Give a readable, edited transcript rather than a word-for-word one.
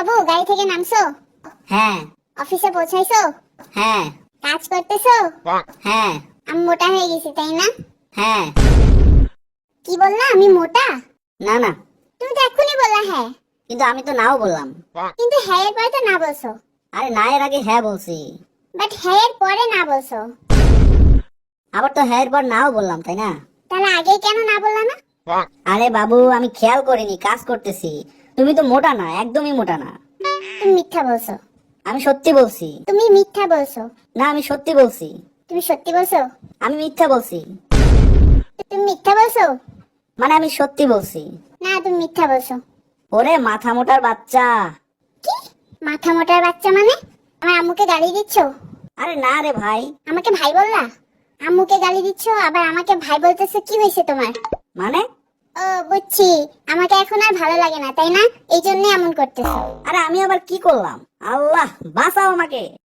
বাবু গাড়ি থেকে নামছো? হ্যাঁ অফিসে পৌঁছাইছো? হ্যাঁ কাজ করতেছো? হ্যাঁ আমি মোটা হয়ে গেছি তাই না? হ্যাঁ। কি বললা আমি মোটা? না না, তুমি তো এক্ষুনি বললা হ্যাঁ। কিন্তু আমি তো নাও বললাম। কিন্তু হ্যাঁ এর পরে তো না বলছো। আরে না এর আগে হ্যাঁ বলছি, বাট হ্যাঁ এর পরে না বলছো। আবার তো হ্যাঁ এর পর নাও বললাম, তাই না? তাহলে আগে কেন না বললা না? আরে বাবু, আমি খেয়াল করিনি, কাজ করতেছি। তুমি তো মোটা না, একদমই মোটা না। তুমি মিথ্যা বলছো। আমি সত্যি বলছি। তুমি মিথ্যা বলছো। না, আমি সত্যি বলছি। তুমি সত্যি বলছো। আমি মিথ্যা বলছি। তুমি মিথ্যা বলছো। মানে আমি সত্যি বলছি। না তুমি মিথ্যা বলছো। ওরে মাথা মোটার বাচ্চা! কি? মাথা মোটার বাচ্চা মানে? আমার আম্মুকে গালি দিচ্ছো? আরে না রে ভাই। আমাকে ভাই বললা? আম্মুকে গালি দিচ্ছো আবার আমাকে ভাই বলতেছো, কি হয়েছে তোমার? মানে? ও বুঝছি, আমাকে এখন আর ভালো লাগে না তাই না, এই জন্য এমন করতেছো। আরে আমি আবার কি করলাম? আল্লাহ বাঁচাও আমাকে।